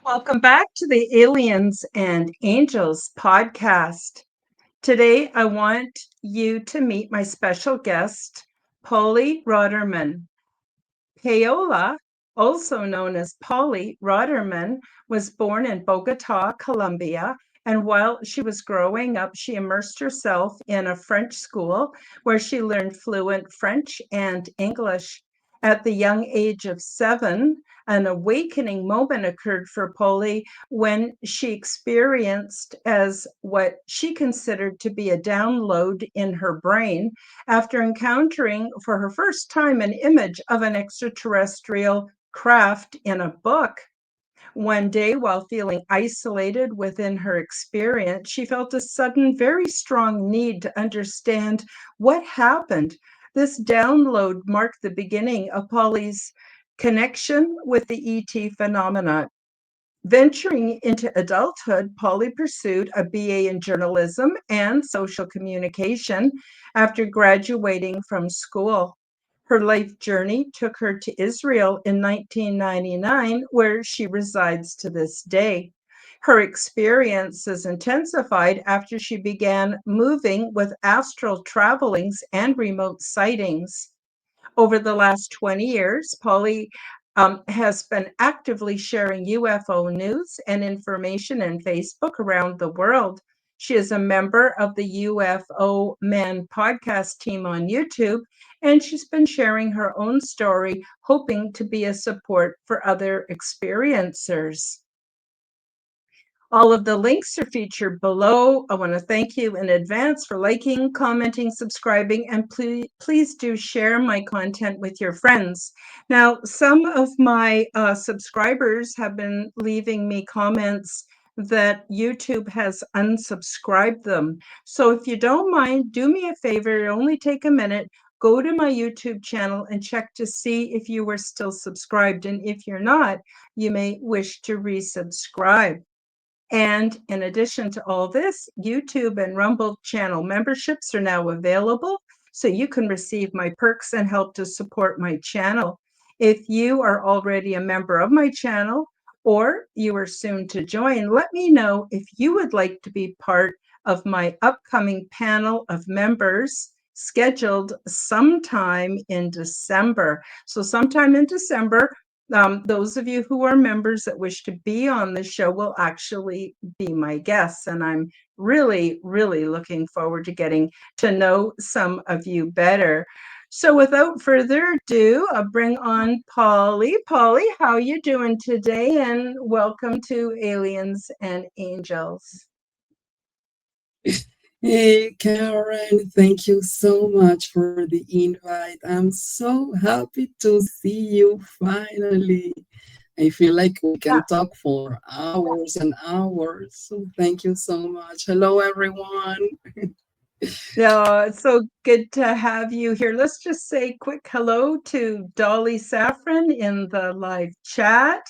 Welcome back to the Aliens and Angels podcast. Today, I want you to meet my special guest, Polly Rottermann. Paola, also known as Polly Rottermann, was born in Bogota, Colombia, and while she was growing up, she immersed herself in a French school where she learned fluent French and English. At the young age of 7, an awakening moment occurred for Polly when she experienced as what she considered to be a download in her brain after encountering for her first time an image of an extraterrestrial craft in a book. One day, while feeling isolated within her experience, she felt a sudden, very strong need to understand what happened. This download marked the beginning of Polly's connection with the ET phenomena. Venturing into adulthood, Polly pursued a BA in journalism and social communication after graduating from school. Her life journey took her to Israel in 1999, where she resides to this day. Her experiences intensified after she began moving with astral travelings and remote sightings. Over the last 20 years, Polly has been actively sharing UFO news and information in Facebook around the world. She is a member of the UFO Man podcast team on YouTube, and she's been sharing her own story, hoping to be a support for other experiencers. All of the links are featured below. I want to thank you in advance for liking, commenting, subscribing, and please do share my content with your friends. Now, some of my subscribers have been leaving me comments that YouTube has unsubscribed them. So if you don't mind, do me a favor, it'll only take a minute. Go to my YouTube channel and check to see if you were still subscribed. And if you're not, you may wish to resubscribe. And in addition to all this, YouTube and Rumble channel memberships are now available, so you can receive my perks and help to support my channel. If you are already a member of my channel or you are soon to join, let me know if you would like to be part of my upcoming panel of members scheduled sometime in December. So sometime in December, those of you who are members that wish to be on the show will actually be my guests. And I'm really, really looking forward to getting to know some of you better. So without further ado, I'll bring on Polly. Polly, how are you doing today? And welcome to Aliens and Angels. Hey, Karen, thank you so much for the invite. I'm so happy to see you finally. I feel like we can talk for hours and hours. So thank you so much. Hello, everyone. Yeah, it's so good to have you here. Let's just say quick hello to Dolly Saffron in the live chat.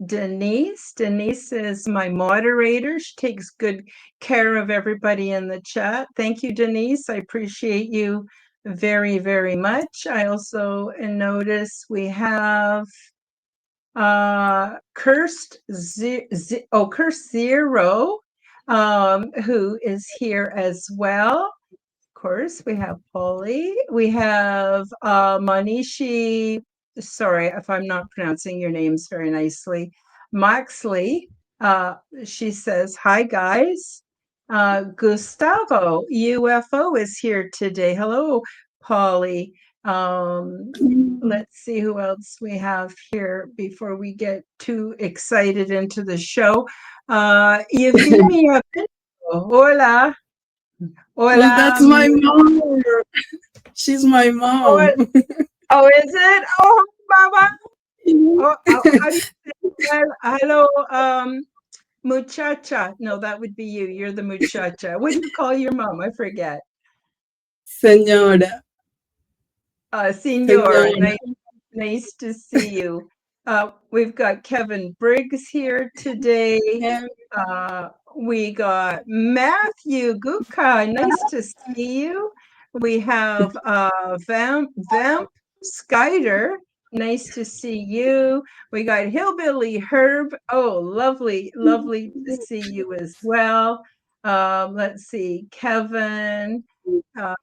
Denise. Denise is my moderator. She takes good care of everybody in the chat. Thank you, Denise. I appreciate you very, very much. I also notice we have Cursed Zero, who is here as well. Of course, we have Polly. We have Manishi. Sorry if I'm not pronouncing your names very nicely. Moxley. She says, "Hi guys." Gustavo UFO is here today. Hello, Polly. Let's see who else we have here before we get too excited into the show. Euphemia. Hola. Well, Hola. that's my mom. She's my mom. Oh, is it? Oh, Baba. Oh, how do you say hello, muchacha? No, that would be you. You're the muchacha. What do you call your mom? I forget. Señora, Senor. señora. Nice to see you. We've got Kevin Briggs here today. We got Matthew Guka. Nice to see you. We have Vamp Skyder. Nice to see you. We got Hillbilly Herb. Oh, lovely, lovely to see you as well. Let's see, Kevin. Uh,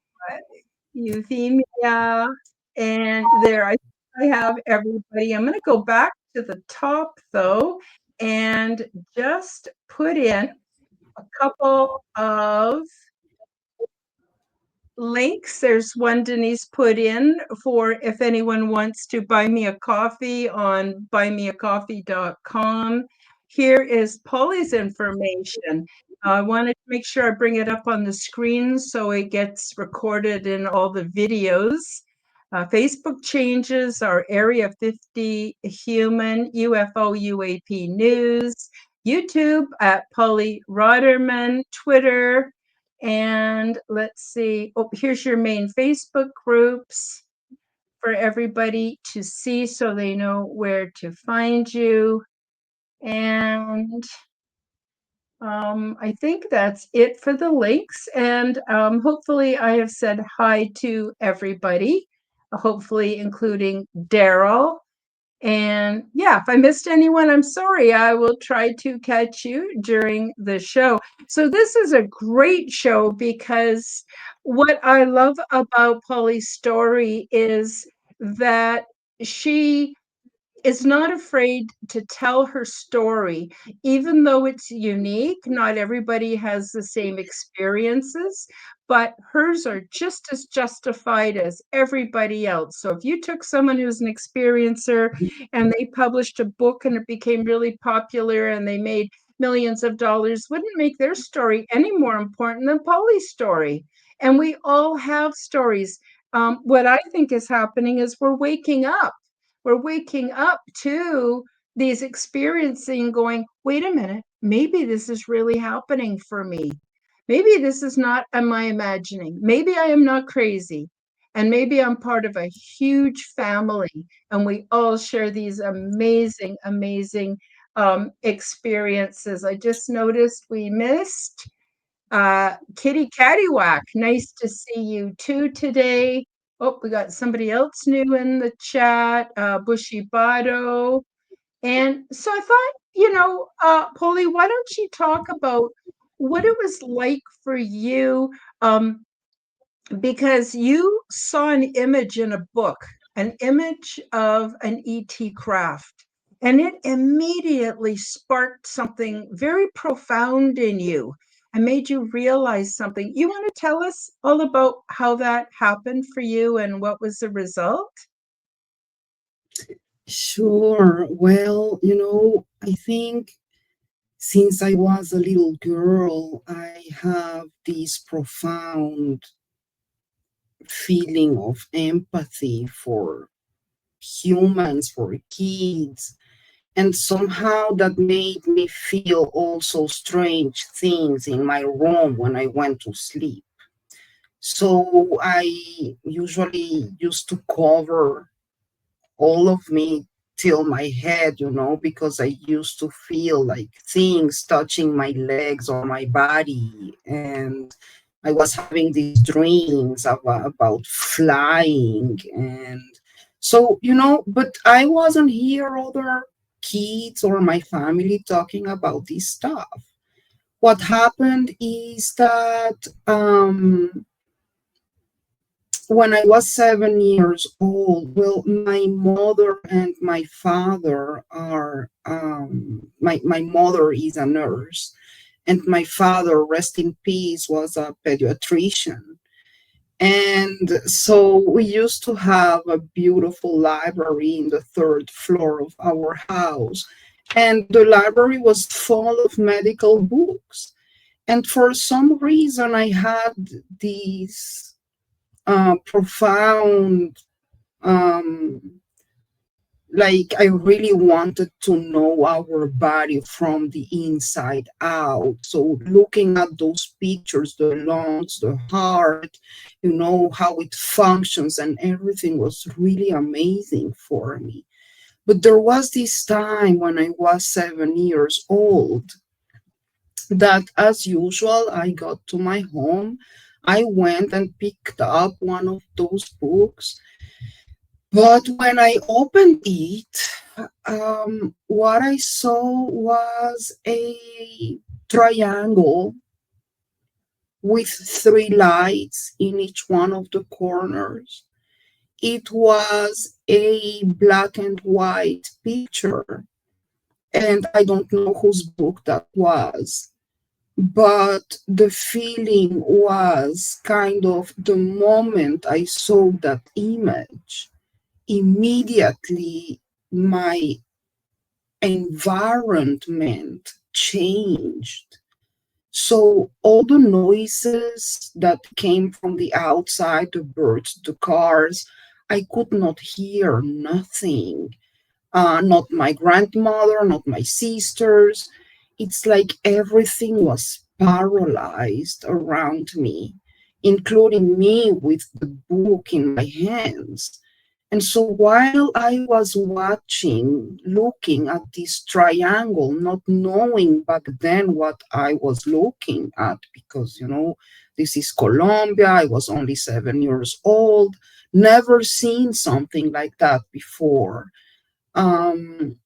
Euphemia, and there I have everybody. I'm going to go back to the top though and just put in a couple of links. There's one Denise put in for if anyone wants to buy me a coffee on buymeacoffee.com. Here is Polly's information. I wanted to make sure I bring it up on the screen so it gets recorded in all the videos. Facebook changes our Area 50 Human UFO UAP News, YouTube at Polly Rottermann, Twitter, and let's see. Oh, here's your main Facebook groups for everybody to see so they know where to find you. And I think that's it for the links. And hopefully I have said hi to everybody, hopefully including Daryl. And yeah, if I missed anyone, I'm sorry. I will try to catch you during the show. So this is a great show because what I love about Polly's story is that she is not afraid to tell her story, even though it's unique. Not everybody has the same experiences, but hers are just as justified as everybody else. So if you took someone who's an experiencer and they published a book and it became really popular and they made millions of dollars, wouldn't make their story any more important than Polly's story. And we all have stories. What I think is happening is we're waking up to these experiencing going, wait a minute, maybe this is really happening for me. Maybe this is not my imagining. Maybe I am not crazy. And maybe I'm part of a huge family and we all share these amazing, amazing experiences. I just noticed we missed Kitty Cattywack. Nice to see you too today. Oh, we got somebody else new in the chat, Bushy Bado. And so I thought, Polly, why don't you talk about what it was like for you? Because you saw an image in a book, an image of an ET craft, and it immediately sparked something very profound in you and made you realize something. You want to tell us all about how that happened for you and what was the result? Sure. Well, I think since I was a little girl, I have this profound feeling of empathy for humans, for kids. And somehow that made me feel also strange things in my room when I went to sleep. So I usually used to cover all of me till my head, because I used to feel like things touching my legs or my body. And I was having these dreams about flying. And so, but I wasn't here other kids or my family talking about this stuff. What happened is that when I was 7 years old, well, my mother and my father are, my mother is a nurse, and my father, rest in peace, was a pediatrician. And so we used to have a beautiful library in the third floor of our house. And the library was full of medical books. And for some reason, I had these profound Um, like I really wanted to know our body from the inside out. So looking at those pictures, the lungs, the heart, how it functions and everything was really amazing for me. But there was this time when I was 7 years old that, as usual, I got to my home. I went and picked up one of those books. But when I opened it, what I saw was a triangle with three lights in each one of the corners. It was a black and white picture, and I don't know whose book that was. But the feeling was kind of the moment I saw that image, immediately my environment changed. So all the noises that came from the outside, the birds, the cars, I could not hear nothing. Not my grandmother, not my sisters. It's like everything was paralyzed around me, including me with the book in my hands. And so while I was watching, looking at this triangle, not knowing back then what I was looking at, because, this is Colombia, I was only 7 years old, never seen something like that before. Um,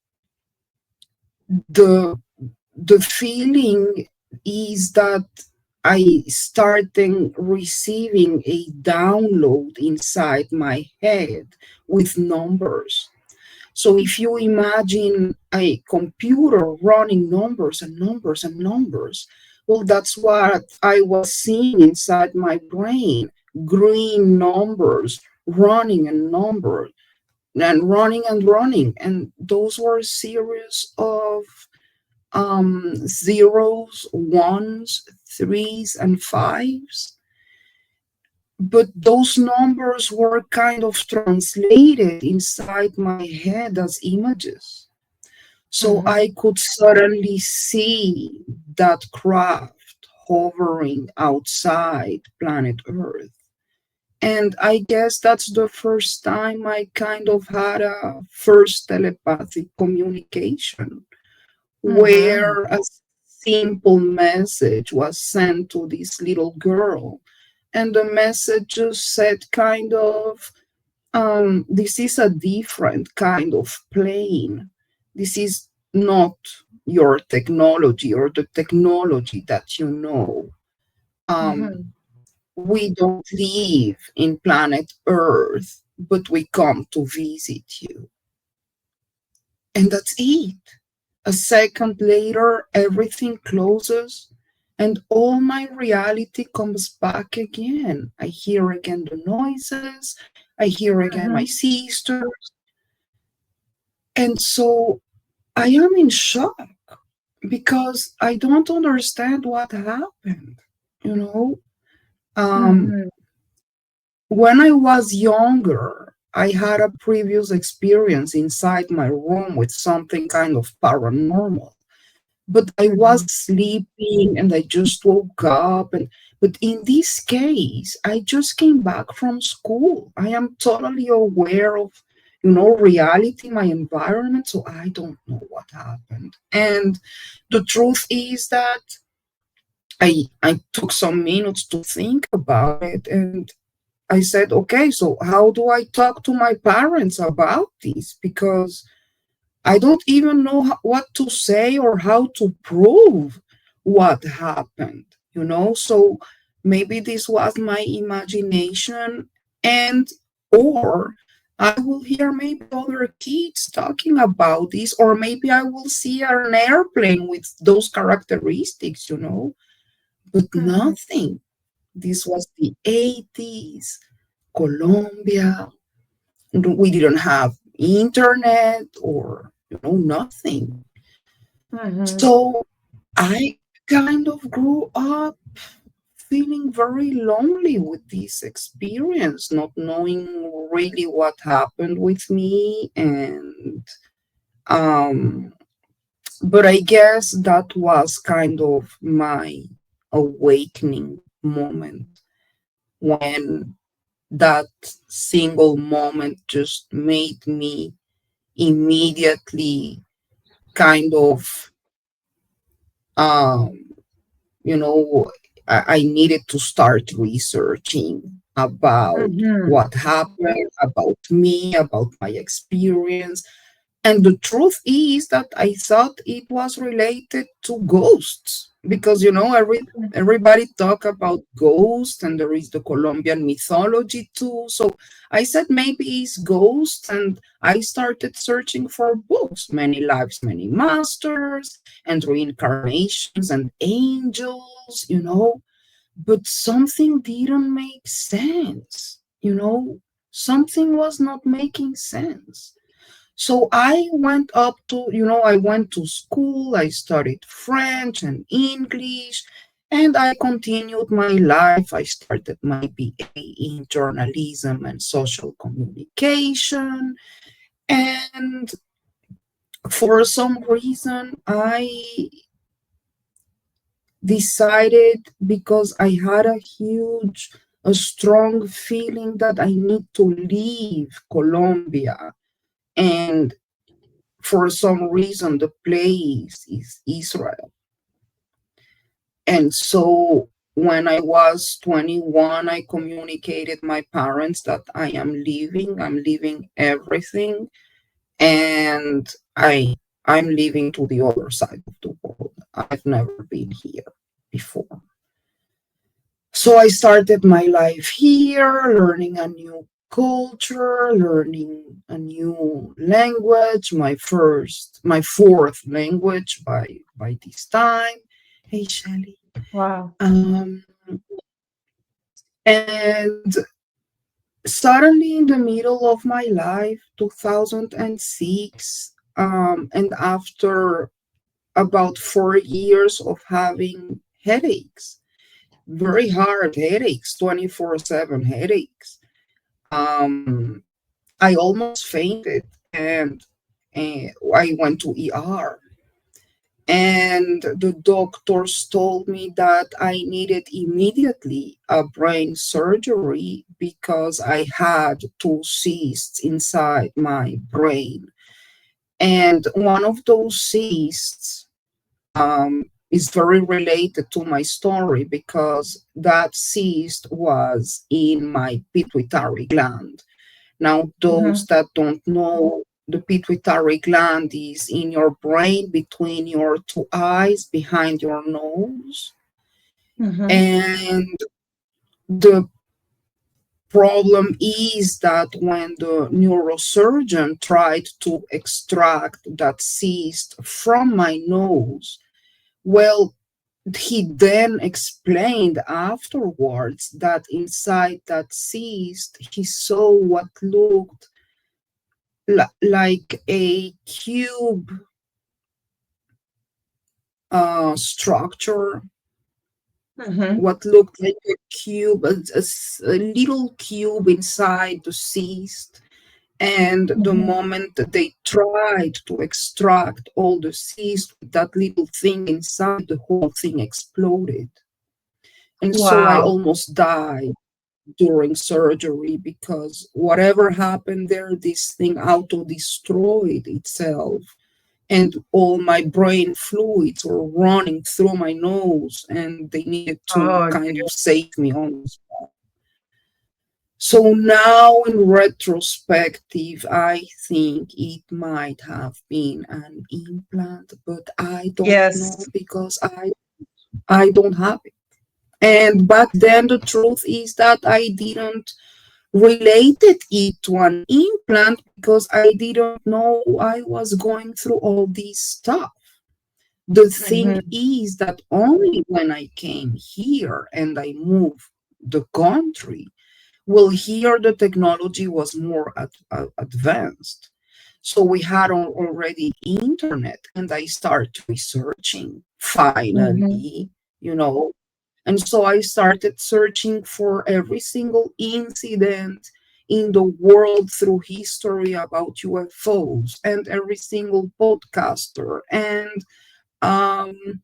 the the feeling is that I started receiving a download inside my head with numbers. So if you imagine a computer running numbers and numbers and numbers, well, that's what I was seeing inside my brain. Green numbers running and numbers and running and running. And those were a series of zeros, ones, threes, and fives. But those numbers were kind of translated inside my head as images. So Mm-hmm. I could suddenly see that craft hovering outside planet Earth. And I guess that's the first time I kind of had a first telepathic communication Mm-hmm. where a simple message was sent to this little girl. And the message just said, kind of, this is a different kind of plane. This is not your technology or the technology that you know. Um, Mm-hmm. we don't live in planet Earth, but we come to visit you. And that's it. A second later, everything closes and all my reality comes back again. I hear again the noises, I hear again my Mm-hmm. sisters. And so I am in shock because I don't understand what happened. You know, um, Mm-hmm. when I was younger, I had a previous experience inside my room with something kind of paranormal. But I was Mm-hmm. sleeping and I just woke up. But in this case, I just came back from school. I am totally aware of, reality, my environment. So I don't know what happened. And the truth is that I took some minutes to think about it, and I said, okay, so how do I talk to my parents about this? Because I don't even know what to say or how to prove what happened, So maybe this was my imagination, and or I will hear maybe other kids talking about this, or maybe I will see an airplane with those characteristics. But Mm-hmm. nothing. This was the 80s, Colombia. We didn't have internet or nothing. Mm-hmm. So I kind of grew up feeling very lonely with this experience, not knowing really what happened with me. And um, but I guess that was kind of my awakening moment, when that single moment just made me immediately kind of, um, you know, I needed to start researching about Mhm. what happened, about me, about my experience. And the truth is that I thought it was related to ghosts, because everybody talk about ghosts, and there is the Colombian mythology too. So I said maybe it's ghosts, and I started searching for books, Many Lives, Many Masters, and reincarnations and angels. But something didn't make sense. Something was not making sense. So I went to school, I studied French and English, and I continued my life. I started my BA in journalism and social communication. And for some reason, I decided, because I had a strong feeling that I need to leave Colombia. And for some reason, the place is Israel. And so when I was 21, I communicated my parents that I'm leaving everything, and I'm leaving to the other side of the world. I've never been here before. So I started my life here, learning a new culture, learning a new language, my fourth language by this time. Hey, Shelly. Wow. Um, and suddenly, in the middle of my life, 2006, and after about 4 years of having headaches, very hard headaches, 24/7 headaches, um, I almost fainted, and I went to ER. And the doctors told me that I needed immediately a brain surgery because I had two cysts inside my brain. And one of those cysts is very related to my story, because that cyst was in my pituitary gland. Now, those Mhm. that don't know, the pituitary gland is in your brain, between your two eyes, behind your nose. Mhm. And the problem is that when the neurosurgeon tried to extract that cyst from my nose, well, he then explained afterwards that inside that cyst, he saw what looked like a cube structure, Mhm. what looked like a cube, a little cube inside the cyst. And the Mhm. moment that they tried to extract all the cyst with that little thing inside, the whole thing exploded. And so I Wow. almost died during surgery, because whatever happened there, this thing auto destroyed itself, and all my brain fluids were running through my nose, and they needed to Oh, kind dear. of save me on the spot. So now, in retrospective, I think it might have been an implant, but I don't know, Yes. because I don't have it. And back then, the truth is that I didn't related it to an implant, because I didn't know I was going through all this stuff. The thing Mhm. is that only when I came here and I moved the country, well, here the technology was more advanced. So we had already internet, and I started researching Mhm. finally, you know, And so I started searching for every single incident in the world through history about UFOs, and every single podcaster and um,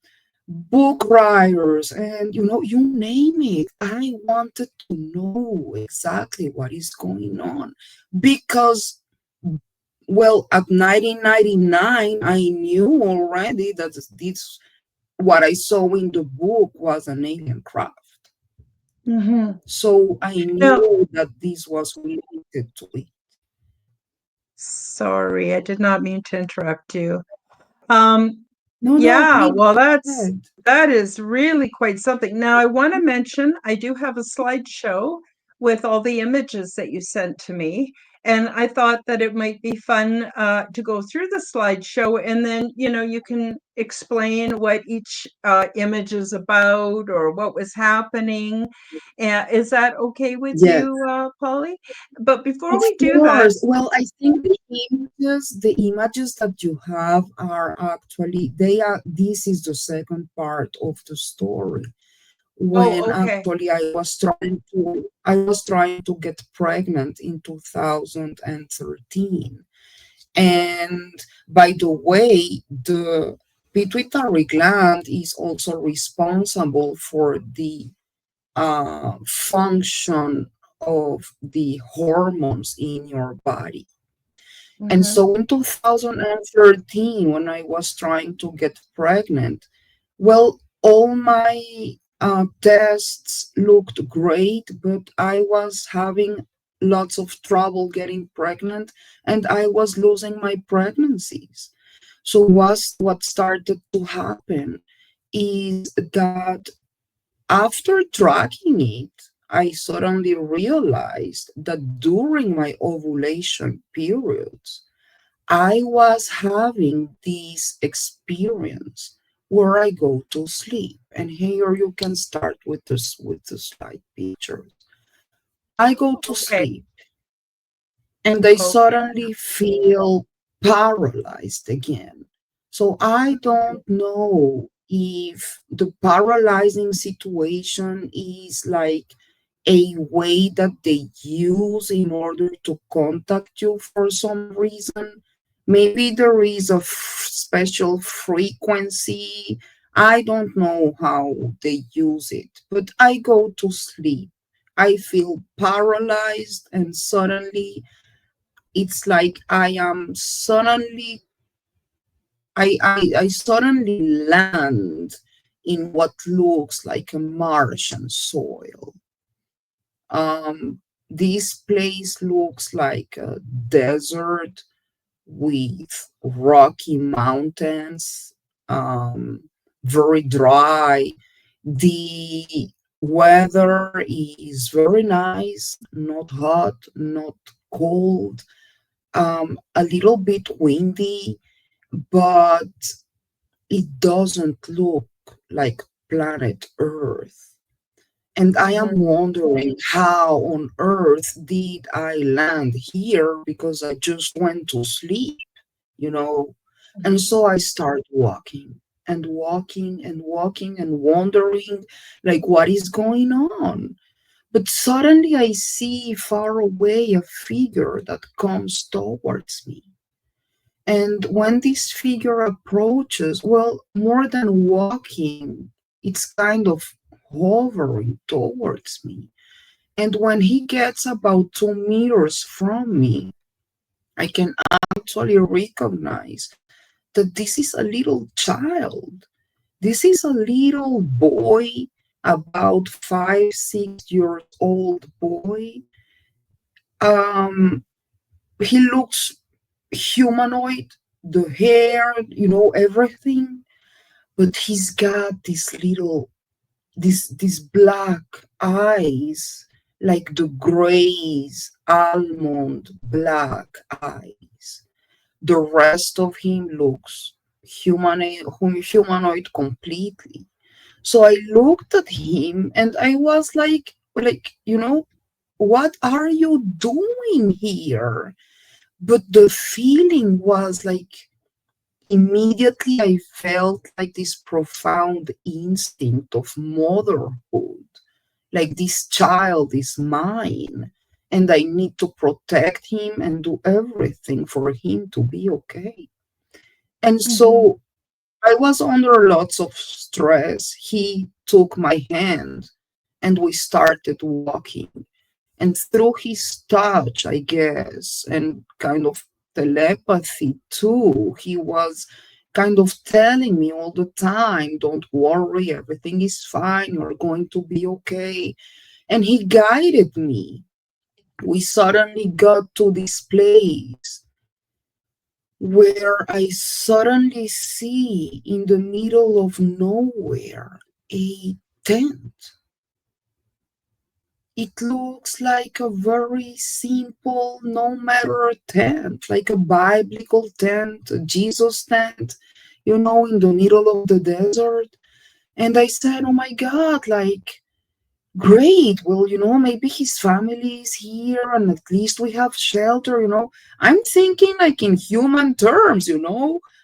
book writers, and you name it. I wanted to know exactly what is going on because, well, at 1999, I knew already that this what I saw in the book was an alien craft. Hmm. So I Now, knew that this was related to it. sorry, I did not mean to interrupt you. Um, No, no, yeah, please well, go ahead. that is really quite something. Now, I want to mention I do have a slideshow with all the images that you sent to me, and I thought that it might be fun to go through the slideshow, and then you can explain what each image is about or what was happening. Is that okay with Yes. you, Polly? But before Of we do that, course. Well, I think the images that you have are actually they are this is the second part of the story. When oh, okay. actually I was trying to get pregnant in 2013. And by the way, the pituitary gland is also responsible for the function of the hormones in your body. And Hmm. so in 2013, when I was trying to get pregnant, well, all my tests looked great, but I was having lots of trouble getting pregnant, and I was losing my pregnancies. So what started to happen is that after tracking it, I suddenly realized that during my ovulation periods, I was having this experience where I go to sleep. And here you can start with the slide pictures. I go to Okay. sleep and I Okay. suddenly feel paralyzed again. So I don't know if the paralyzing situation is like a way that they use in order to contact you for some reason. Maybe there is a special frequency. I don't know how they use it, but I go to sleep. I feel paralyzed, and suddenly it's like I suddenly land in what looks like a Martian soil. This place looks like a desert with rocky mountains, very dry. The weather is very nice, not hot, not cold, a little bit windy, but it doesn't look like planet Earth. And I am Mhm. wondering how on earth did I land here because I just went to sleep, you know? And Mhm. so I start walking and walking and walking and wondering, like, what is going on? But suddenly I see far away a figure that comes towards me. And when this figure approaches, well, more than walking, it's kind of hovering towards me. And when he gets about 2 meters from me, I can actually recognize that this is a little child. This is a little boy, about 5, 6 years old boy. Um, he looks humanoid, the hair, everything, but he's got this black eyes, like the grays, almond black eyes. The rest of him looks humanoid completely. So I looked at him and I was like, what are you doing here? But the feeling was like immediately I felt like this profound instinct of motherhood, like this child is mine and I need to protect him and do everything for him to be okay. And Mhm. so I was under lots of stress. He took my hand and we started walking. And through his touch, I guess, and kind of telepathy too, he was kind of telling me all the time, don't worry, everything is fine, you're going to be okay. And he guided me. We suddenly got to this place where I suddenly see in the middle of nowhere a tent. It looks like a very simple, no matter tent, like a biblical tent, a Jesus tent, in the middle of the desert. And I said, oh my God, like, great. Well, maybe his family is here and at least we have shelter. I'm thinking like in human terms.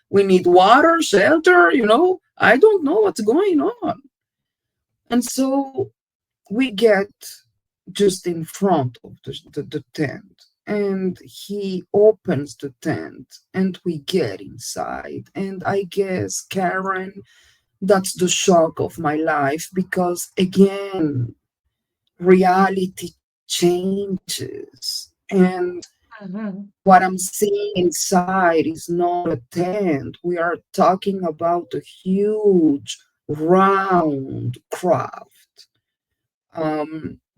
We need water, shelter. I don't know what's going on. And so we get just in front of the tent and he opens the tent and we get inside. And I guess, Karen, that's the shock of my life because, again, reality changes. And Mhm. what I'm seeing inside is not a tent. We are talking about a huge round craft.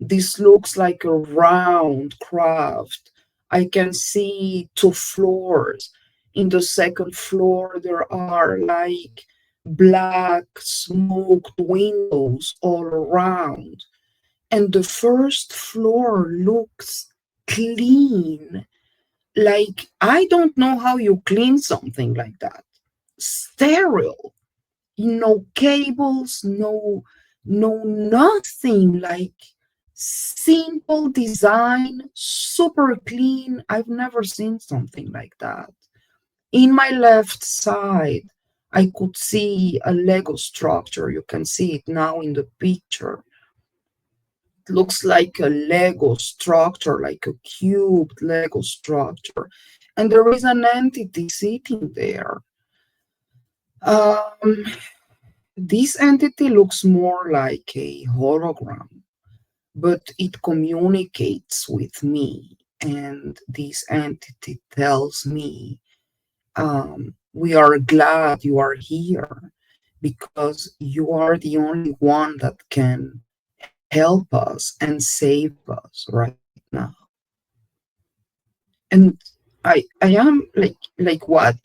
This looks like a round craft. I can see two floors. In the second floor, there are like black smoked windows all around. And the first floor looks clean. Like, I don't know how you clean something like that. Sterile, no cables, no nothing, like simple design, super clean. I've never seen something like that. In my left side, I could see a Lego structure. You can see it now in the picture. It looks like a Lego structure, like a cubed Lego structure. And there is an entity sitting there. Um, This entity looks more like a hologram, but it communicates with me. And this entity tells me, we are glad you are here because you are the only one that can help us and save us right now. And I am like what?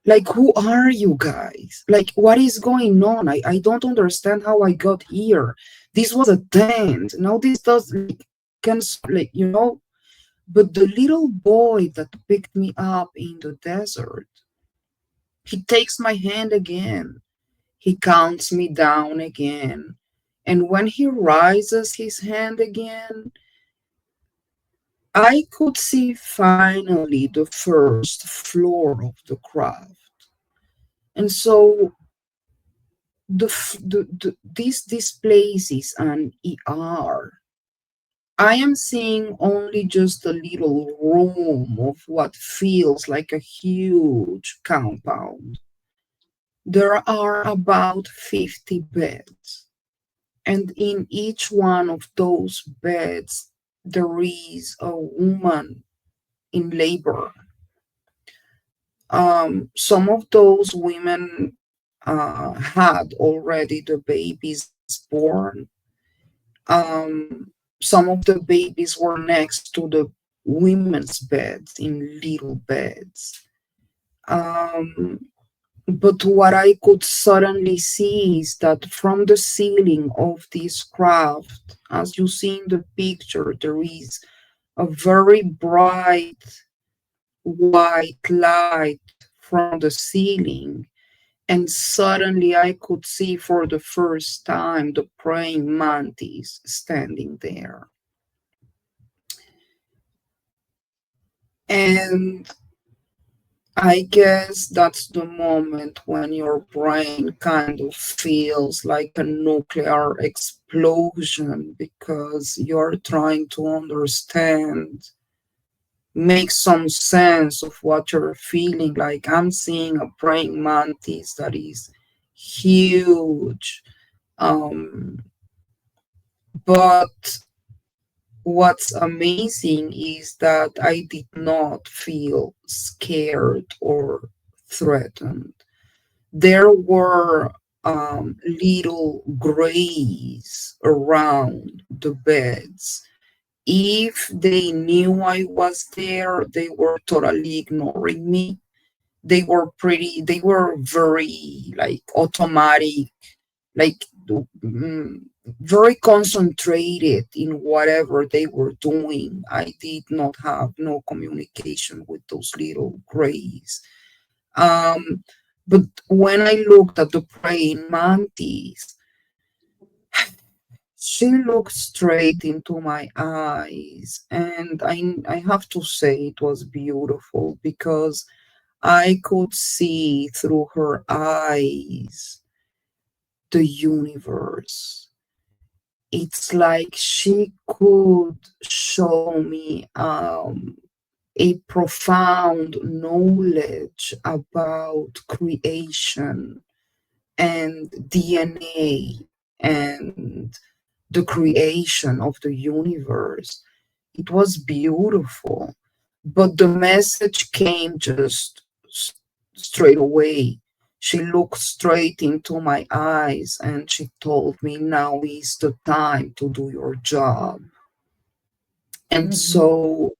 Like, who are you guys? Like, what is going on? I don't understand how I got here. This was a tent. Now this does like can like. But the little boy that picked me up in the desert, he takes my hand again. He counts me down again. And when he raises his hand again, I could see finally the first floor of the craft. And so this place is an ER. I am seeing only just a little room of what feels like a huge compound. There are about 50 beds, and in each one of those beds, there is a woman in labor. Some of those women had already the babies born. Some of the babies were next to the women's beds in little beds. Um, but what I could suddenly see is that from the ceiling of this craft, as you see in the picture, there is a very bright white light from the ceiling. And suddenly I could see for the first time the praying mantis standing there. And I guess that's the moment when your brain kind of feels like a nuclear explosion because you're trying to understand, make some sense of what you're feeling. Like I'm seeing a praying mantis that is huge. Um, but what's amazing is that I did not feel scared or threatened. There were little grays around the beds. If they knew I was there, they were totally ignoring me. They were very like automatic, like mm, very concentrated in whatever they were doing. I did not have no communication with those little grays. Um, but when I looked at the praying mantis, she looked straight into my eyes, and I have to say it was beautiful because I could see through her eyes the universe. It's like she could show me a profound knowledge about creation and DNA and the creation of the universe. It was beautiful, but the message came just straight away. She looked straight into my eyes and she told me, now is the time to do your job. And Mhm. so,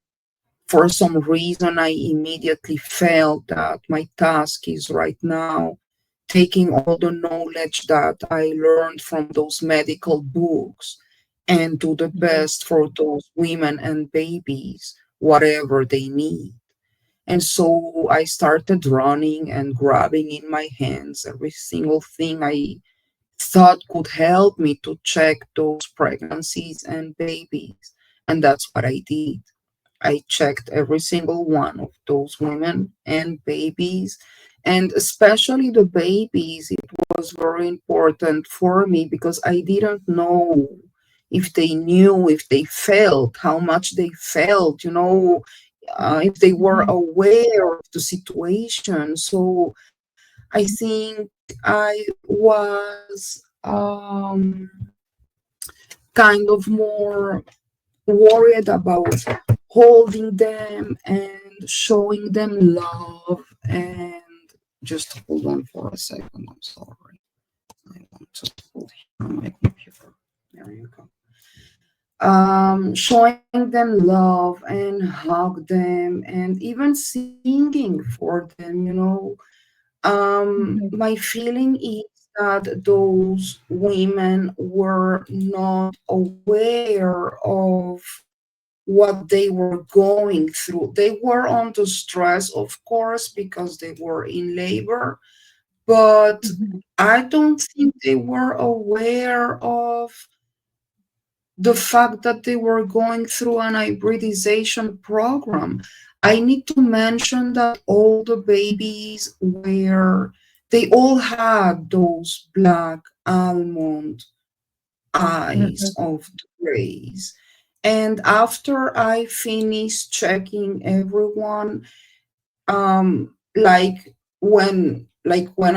for some reason, I immediately felt that my task is right now taking all the knowledge that I learned from those medical books and do the Mhm. best for those women and babies, whatever they need. And so I started running and grabbing in my hands every single thing I thought could help me to check those pregnancies and babies. And that's what I did. I checked every single one of those women and babies, and especially the babies. It was very important for me because I didn't know if they knew, if they felt, how much they felt, if they were Mhm. aware of the situation. So I think I was kind of more worried about holding them and showing them love. And just hold on for a second. I'm sorry. I want to put here on my computer. There you go. Showing them love and hug them and even singing for them, Mhm. my feeling is that those women were not aware of what they were going through. They were under stress, of course, because they were in labor, but Mhm. I don't think they were aware of the fact that they were going through an hybridization program. I need to mention that all the babies they all had those black almond eyes Mhm. of the rays. And after I finished checking everyone, like when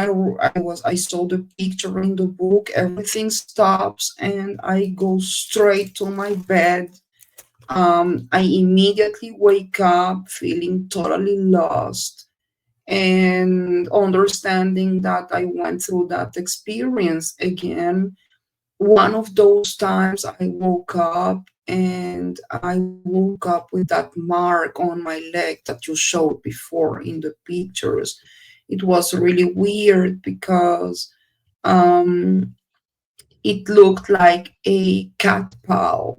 I saw the picture in the book, everything stops and I go straight to my bed. I immediately wake up feeling totally lost and understanding that I went through that experience again. One of those times I woke up and I woke up with that mark on my leg that you showed before in the pictures. It was really weird because um, it looked like a cat paw.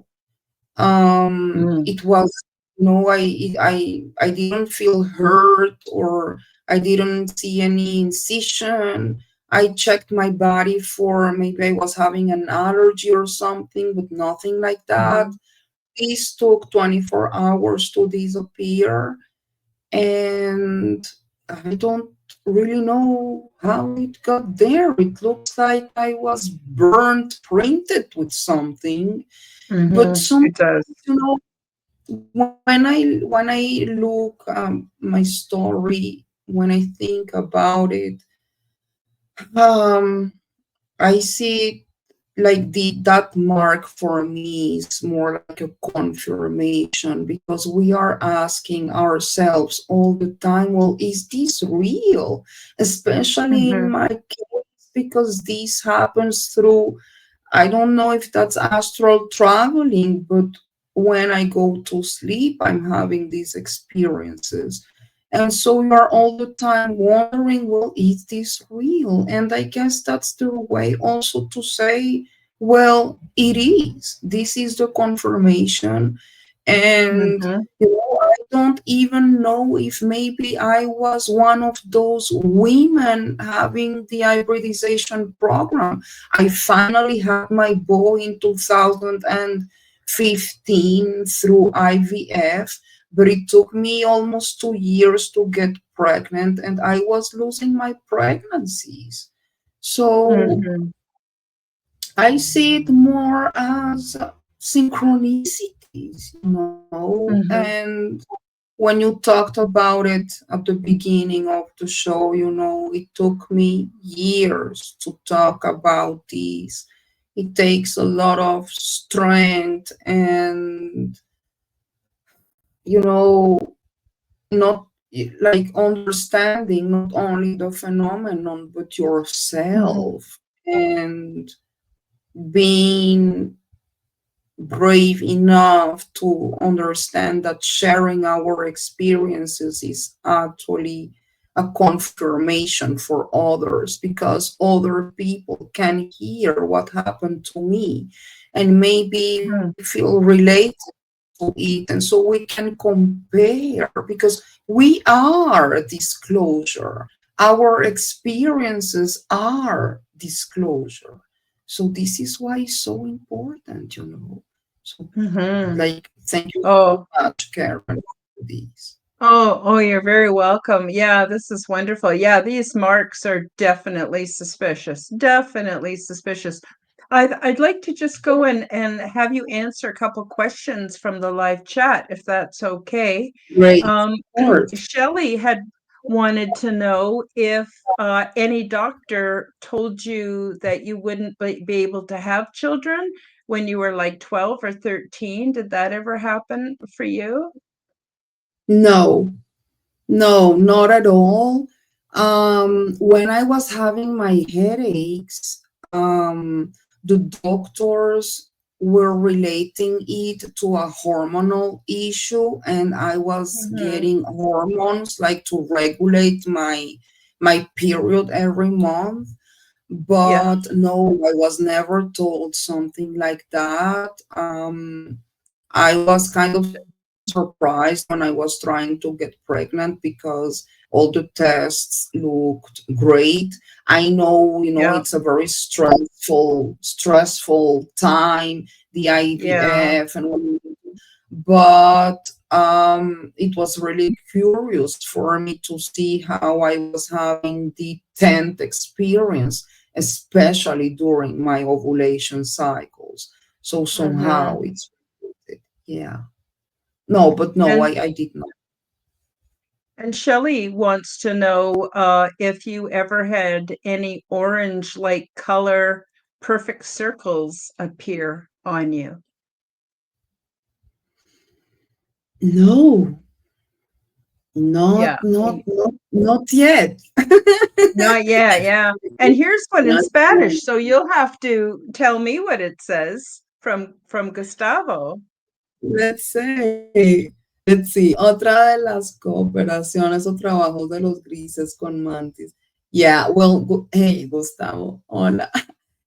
Mm. It was, I didn't feel hurt or I didn't see any incision. I checked my body for maybe I was having an allergy or something, but nothing like that. Mhm. These took 24 hours to disappear. And I don't really know how it got there. It looks like I was burnt, printed with something. But It sometimes, does. you know, when I look my story, when I think about it, um, I see like the that mark for me is more like a confirmation because we are asking ourselves all the time, well, is this real? Especially in Mm-hmm. my case, because this happens through, I don't know if that's astral traveling, but when I go to sleep, I'm having these experiences. And so you are all the time wondering, well, is this real? And I guess that's the way also to say, well, it is. This is the confirmation. And, Mm-hmm. I don't even know if maybe I was one of those women having the hybridization program. I finally had my boy in 2015 through IVF, but it took me almost 2 years to get pregnant, and I was losing my pregnancies. So Mm-hmm. I see it more as synchronicities, Mm-hmm. and when you talked about it at the beginning of the show, it took me years to talk about this. It takes a lot of strength and, you know, not like understanding not only the phenomenon, but Mm-hmm. yourself, and being brave enough to understand that sharing our experiences is actually a confirmation for others, because other people can hear what happened to me and maybe feel related to it. And so we can compare, because we are disclosure. Our experiences are disclosure. So this is why it's so important. So, Mm-hmm. like, thank you so Oh, much, Karen, for this. oh, you're very welcome. Yeah, this is wonderful. Yeah, these marks are definitely suspicious. Definitely suspicious. I'd like to just go and have you answer a couple questions from the live chat, if that's okay. Great. Um, Of course. Shelley had wanted to know if any doctor told you that you wouldn't be able to have children when you were like 12 or 13. Did that ever happen for you? No, no, not at all. When I was having my headaches, the doctors were relating it to a hormonal issue, and I was Mm-hmm. getting hormones like to regulate my period every month. Yeah. But no, I was never told something like that. I was kind of surprised when I was trying to get pregnant because all the tests looked great. I know, Yeah. it's a very stressful time, the Yeah. IVF but it was really curious for me to see how I was having the 10th experience, especially during my ovulation cycles. So Mm-hmm. somehow it's related. Yeah. No, but no, And I did not. and Shelley wants to know if you ever had any orange like color perfect circles appear on you. No, Yeah. not yet. Not yet, yeah. And here's one in Not yet. Spanish, so you'll have to tell me what it says from Gustavo. Let's say. Let's see. Otra de las cooperaciones o trabajos de los grises con mantis. Yeah, well, hey, Gustavo. Hola.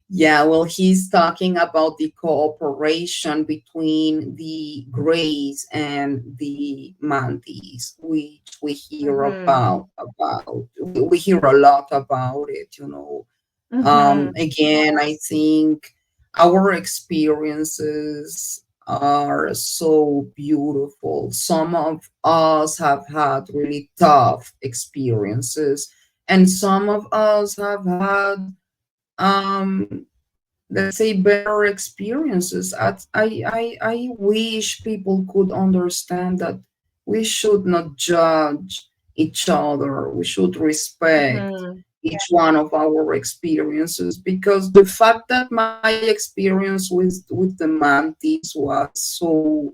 Yeah, well, he's talking about the cooperation between the grays and the mantis, which we hear Mm-hmm. we hear a lot about it. Mm-hmm. Again, I think our experiences are so beautiful. Some of us have had really tough experiences, and some of us have had, um, let's say, better experiences. I wish people could understand that we should not judge each other. We should respect Mhm. each one of our experiences, because the fact that my experience with the mantis was so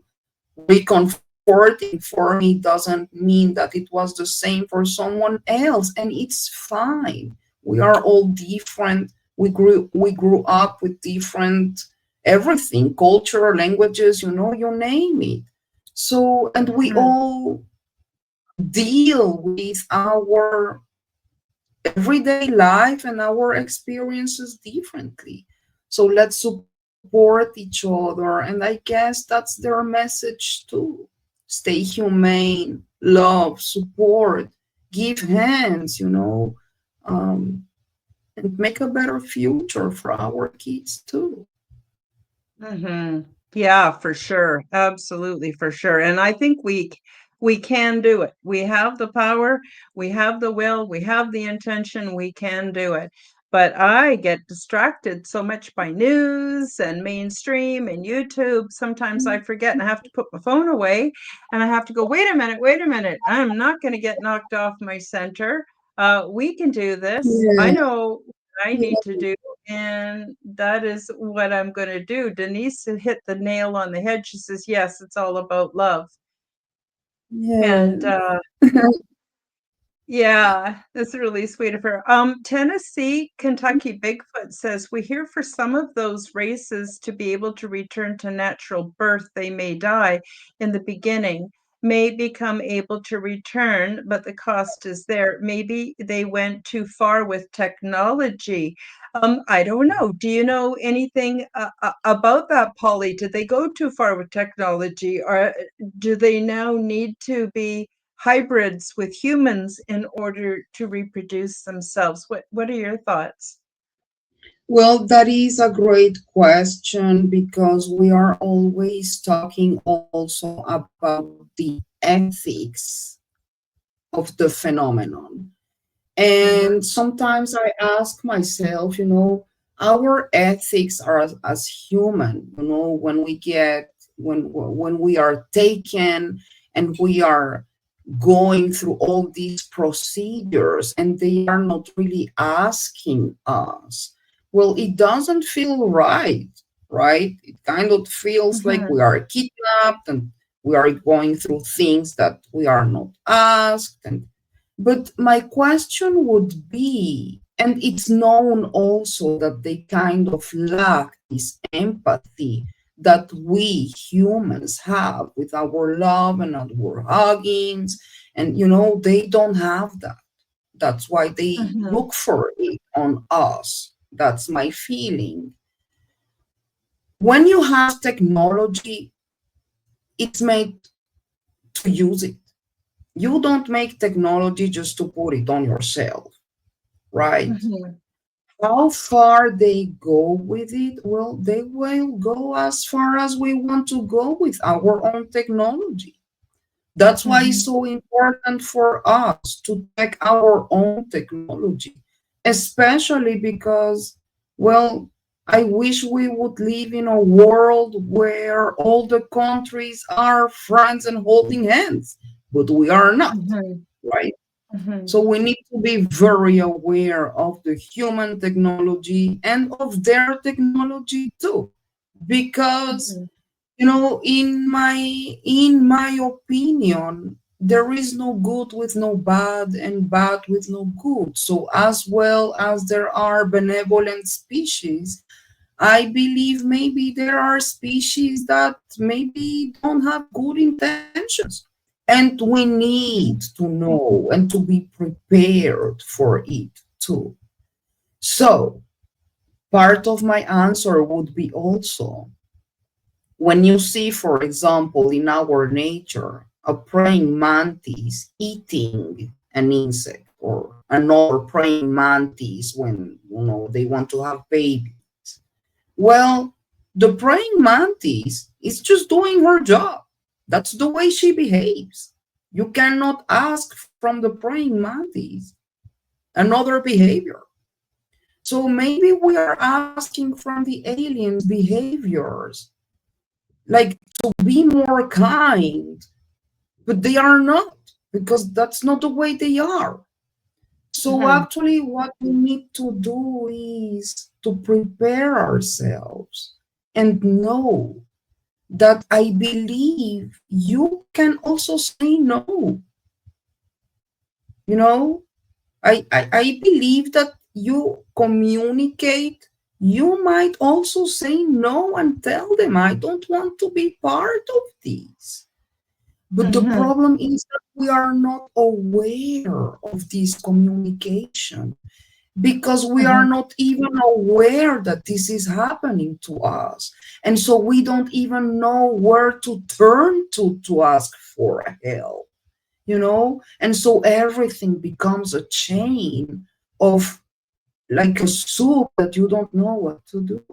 reconforting for me doesn't mean that it was the same for someone else, and it's fine. We are all different. We grew up with different everything, culture, languages, you name it. So, and we Mhm. all deal with our everyday life and our experiences differently. So let's support each other. And I guess that's their message too. Stay humane, love, support, give hands, um, and make a better future for our kids too. Mhm. Yeah, for sure. Absolutely, for sure. And I think we can do it. We have the power, we have the will, we have the intention, we can do it. But I get distracted so much by news and mainstream and YouTube. Sometimes I forget and I have to put my phone away and I have to go, wait a minute, wait a minute. I'm not going to get knocked off my center. We can do this. I Yeah, know what I need to do. And that is what I'm gonna do. Denise hit the nail on the head. She says, "Yes, it's all about love." yeah. And, yeah, that's really sweet of her. Tennessee, Kentucky Bigfoot says, "We hear for some of those races to be able to return to natural birth, they may die in the beginning, may become able to return, but the cost is there. Maybe they went too far with technology." I don't know. Do you know anything about that, Polly? Did they go too far with technology, or do they now need to be hybrids with humans in order to reproduce themselves? What are your thoughts? Well, that is a great question, because we are always talking also about the ethics of the phenomenon. Mhm, And sometimes I ask myself, our ethics are as human, when we get when we are taken and we are going through all these procedures and they are not really asking us. Well, it doesn't feel right, right? It kind of feels like we mhm, are kidnapped and we are going through things that we are not asked. And but my question would be, and it's known also that they kind of lack this empathy that we humans have with our love and our huggings, and they don't have that. That's why they mhm, look for it on us. That's my feeling. When you have technology, it's made to use it. You don't make technology just to put it on yourself, right? mhm, How far they go with it? Well, they will go as far as we want to go with our own technology. That's why it's mhm, so important for us to check our own technology, especially because, well, I wish we would live in a world where all the countries are friends and holding hands, but we are not, mhm, right? mhm, So we need to be very aware of the human technology and of their technology too, because mhm, in my opinion, there is no good with no bad and bad with no good. So as well as there are benevolent species, I believe maybe there are species that maybe don't have good intentions. And we need mhm, to know and to be prepared for it too. So, part of my answer would be also, when you see, for example, in our nature, a praying mantis eating an insect or another praying mantis when they want to have babies. Well, The praying mantis is just doing her job. That's the way she behaves. You cannot ask from the praying mantis another behavior. So maybe we are asking from the aliens behaviors, like to be more kind, but they are not, because that's not the way they are. So Mhm. actually, what we need to do is to prepare ourselves and know that I believe you can also say no. You know, I believe that you communicate. You might also say no and tell them, I don't want to be part of this. But the Mhm. problem is that we are not aware of this communication because we are Mhm. not even aware that this is happening to us. And so we don't even know where to turn to ask for help, you know? And so everything becomes a chain of like a soup that you don't know what to do.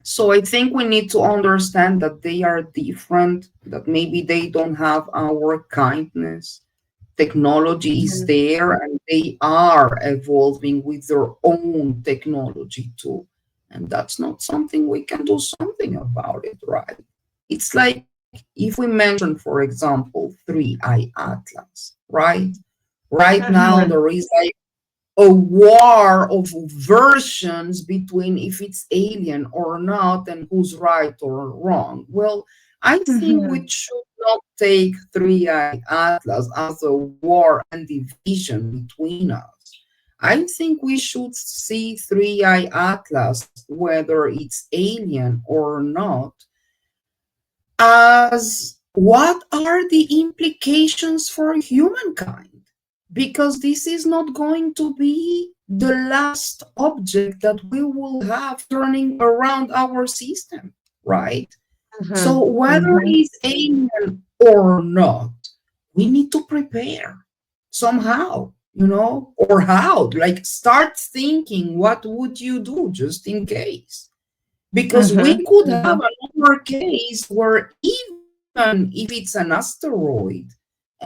So I think we need to understand that they are different, that maybe they don't have our kindness. Technology is Mhm. there and they are evolving with their own technology too. And that's not something we can do something about it, right? It's like if we mention, for example, 3i Atlas, right? Right now, Mhm. there is like a war of versions between if it's alien or not and who's right or wrong. Well, I think we Mhm. should not take 3i Atlas as a war and division between us. I think we should see 3i Atlas, whether it's alien or not, as what are the implications for humankind? Because this is not going to be the last object that we will have turning around our system, right? So, Mhm. whether Mhm. it's alien or not, we need to prepare somehow, you know, or how? Like, start thinking what would you do just in case? Because we Mhm. could have Mhm. another case where even if it's an asteroid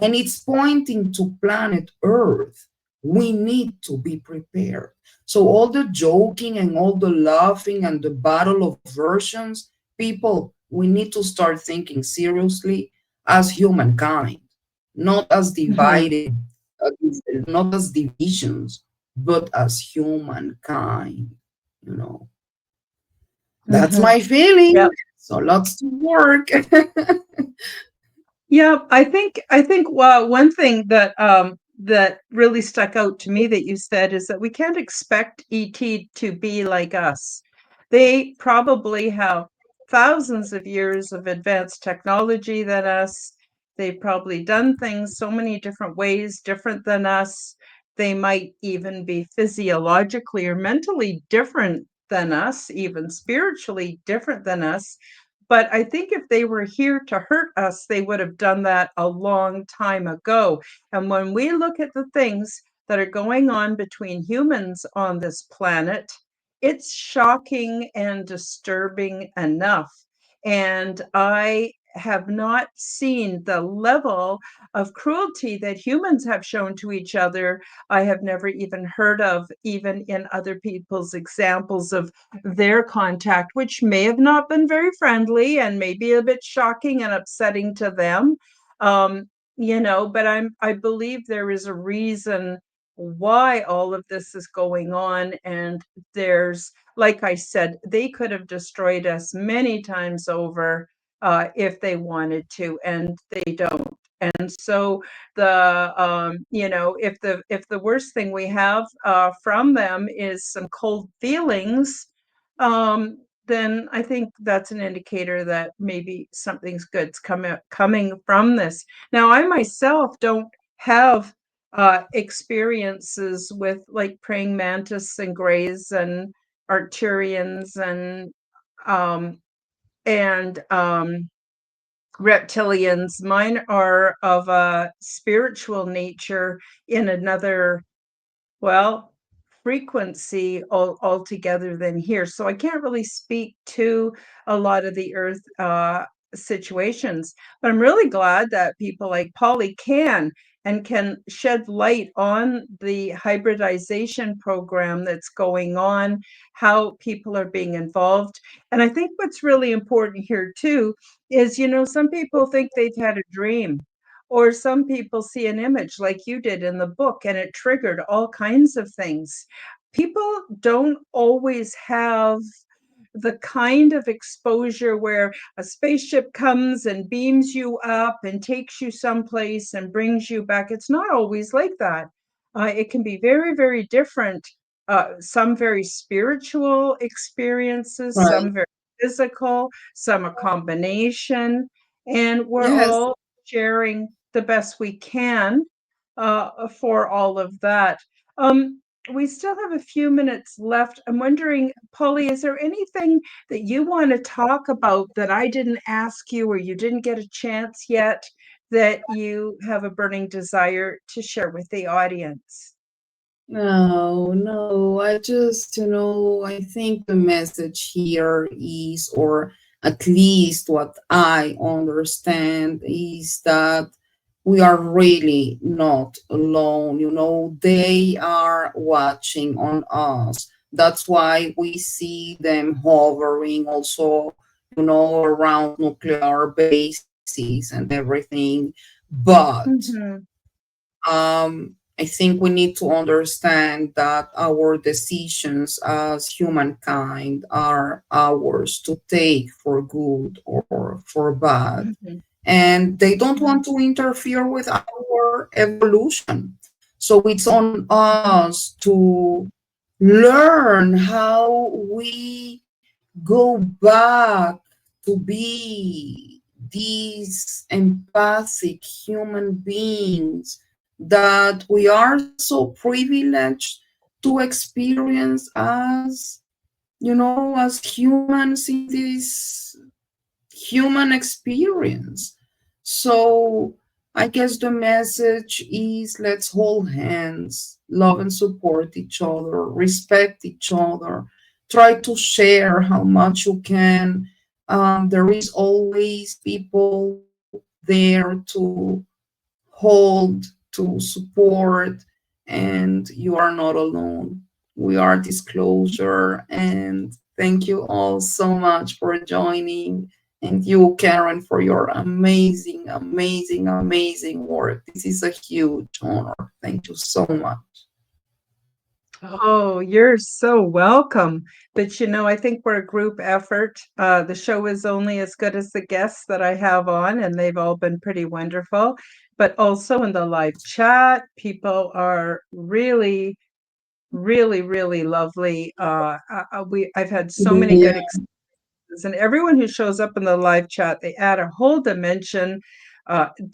and it's pointing to planet Earth, we need to be prepared. So all the joking and all the laughing and the battle of versions, people, we need to start thinking seriously as humankind, not as Mhm. divided, uh, not as divisions, but as humankind, you know. That's Mhm. my feeling. Yep. So lots to work. Yeah, I think well, one thing that really stuck out to me that you said is that we can't expect ET to be like us. They probably have thousands of years of advanced technology than us. They've probably done things so many different ways, different than us. They might even be physiologically or mentally different than us, even spiritually different than us. But I think if they were here to hurt us, they would have done that a long time ago. And when we look at the things that are going on between humans on this planet, it's shocking and disturbing enough. And I have not seen the level of cruelty that humans have shown to each other. I have never even heard of, even in other people's examples of their contact, which may have not been very friendly and maybe a bit shocking and upsetting to them. Um, but I believe there is a reason why all of this is going on. And there's, like I said, they could have destroyed us many times over if they wanted to, and they don't. And so if the worst thing we have from them is some cold feelings, then I think that's an indicator that maybe something's good's coming from this. Now, I myself don't have experiences with like praying mantis and grays and Arcturians um, and reptilians. Mine are of a spiritual nature in another, well, frequency altogether than here. So I can't really speak to a lot of the Earth situations, but I'm really glad that people like Polly can and can shed light on the hybridization program that's going on, how people are being involved. And I think what's really important here too is, some people think they've had a dream, or some people see an image like you did in the book and it triggered all kinds of things. People don't always have the kind of exposure where a spaceship comes and beams you up and takes you someplace and brings you back. It's not always like that. It can be very, very different. Some very spiritual experiences, Right. some very physical, some a combination. And we're Yes. all sharing the best we can for all of that. Um, we still have a few minutes left. I'm wondering, Polly, is there anything that you want to talk about that I didn't ask you or you didn't get a chance yet that you have a burning desire to share with the audience? No, no. I just, I think the message here is, or at least what I understand, is that we are really not alone. They are watching on us. That's why we see them hovering also, around nuclear bases and everything. But Mm-hmm. I think we need to understand that our decisions as humankind are ours to take for good or for bad. Mm-hmm. And they don't want to interfere with our evolution. So it's on us to learn how we go back to be these empathic human beings that we are so privileged to experience as humans in this human experience. So I guess the message is, let's hold hands, love and support each other, respect each other, try to share how much you can. There is always people there to hold, to support, and you are not alone. We are Disclosure, and thank you all so much for joining. And you, Karen, for your amazing, amazing, amazing work. This is a huge honor. Thank you so much. Oh, you're so welcome. But I think we're a group effort. The show is only as good as the guests that I have on, and they've all been pretty wonderful. But also in the live chat, people are really, really, really lovely. I've had so many Yeah. good experiences, and everyone who shows up in the live chat, they add a whole dimension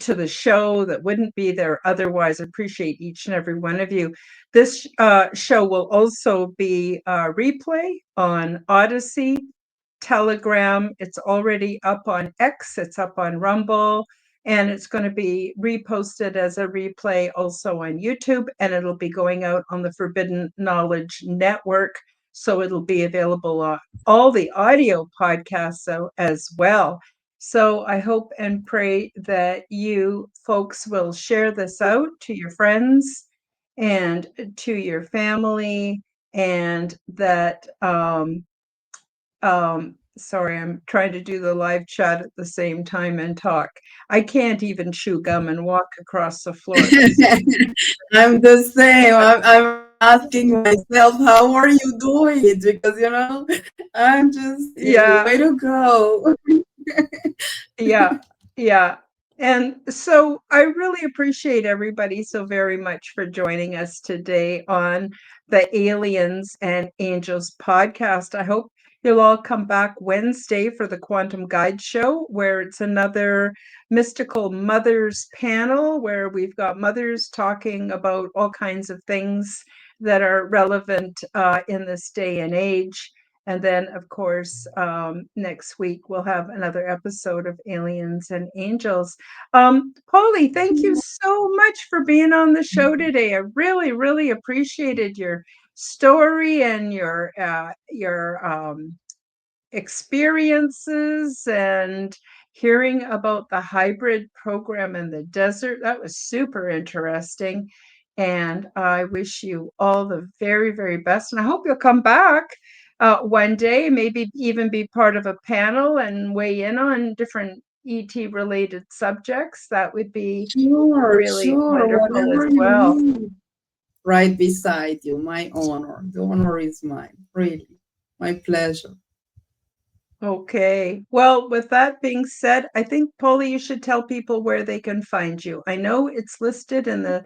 to the show that wouldn't be there otherwise. I appreciate each and every one of you. This show will also be replay on Odyssey, Telegram. It's already up on X, it's up on Rumble, and it's going to be reposted as a replay also on YouTube, and it'll be going out on the Forbidden Knowledge Network. So it'll be available on all the audio podcasts as well. So I hope and pray that you folks will share this out to your friends and to your family, and that sorry, I'm trying to do the live chat at the same time and talk. I can't even chew gum and walk across the floor at the same. I'm the same. I'm asking myself, how are you doing it? Because, I'm just, Yeah, way to go. yeah, yeah. And so I really appreciate everybody so very much for joining us today on the Aliens and Angels podcast. I hope you'll all come back Wednesday for the Quantum Guide Show, where it's another mystical mothers panel where we've got mothers talking about all kinds of things that are relevant in this day and age. And then, of course, next week we'll have another episode of Aliens and Angels. Polly, thank you so much for being on the show today. I really, really appreciated your story and your experiences and hearing about the hybrid program in the desert. That was super interesting. And I wish you all the very, very best. And I hope you'll come back one day, maybe even be part of a panel and weigh in on different ET related subjects. That would be Sure, really sure, wonderful as whatever you well. need. Right beside you, my honor. The honor is mine, really. My pleasure. Okay. Well, with that being said, I think Polly, you should tell people where they can find you. I know it's listed in the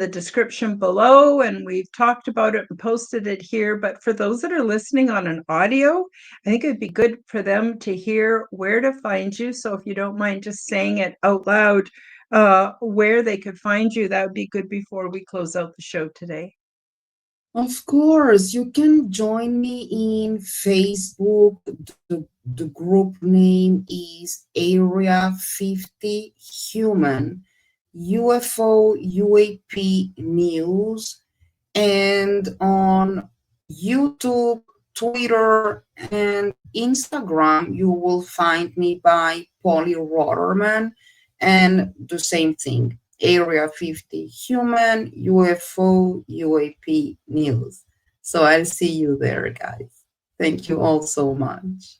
description below, and we've talked about it and posted it here, but for those that are listening on an audio, I think it'd be good for them to hear where to find you. So if you don't mind just saying it out loud, where they could find you, that would be good before we close out the show today. Of course, you can join me in Facebook. The group name is Area 50 Human UFO UAP News. And on YouTube, Twitter, and Instagram, you will find me by Polly Rottermann, and the same thing, Area 50 Human UFO UAP News. So I'll see you there, guys. Thank you all so much.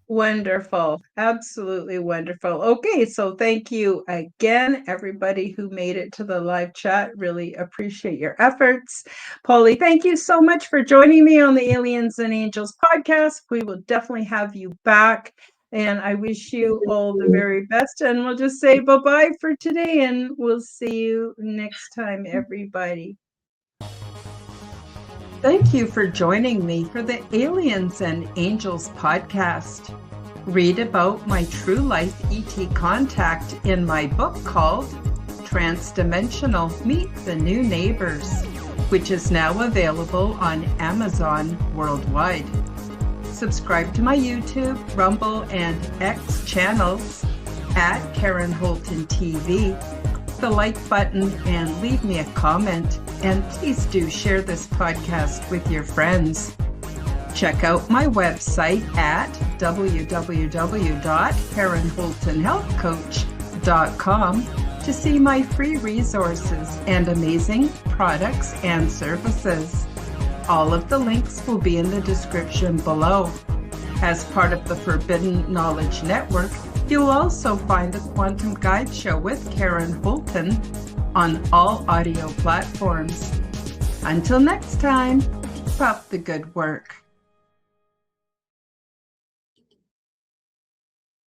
Wonderful. Absolutely wonderful. Okay, so thank you again, everybody who made it to the live chat. Really appreciate your efforts. Polly, thank you so much for joining me on the Aliens and Angels podcast. We will definitely have you back. And I wish you all the very best. And we'll just say bye-bye for today, and we'll see you next time, everybody. Thank you for joining me for the Aliens and Angels podcast. Read about my true life ET contact in my book called Transdimensional Meet the New Neighbors, which is now available on Amazon worldwide. Subscribe to my YouTube, Rumble, and X channels at Karen Holton TV. The like button and leave me a comment. And please do share this podcast with your friends. Check out my website at www.karenholtonhealthcoach.com to see my free resources and amazing products and services. All of the links will be in the description below. As part of the Forbidden Knowledge Network, you'll also find the Quantum Guide Show with Karen Holton on all audio platforms. Until next time, keep up the good work.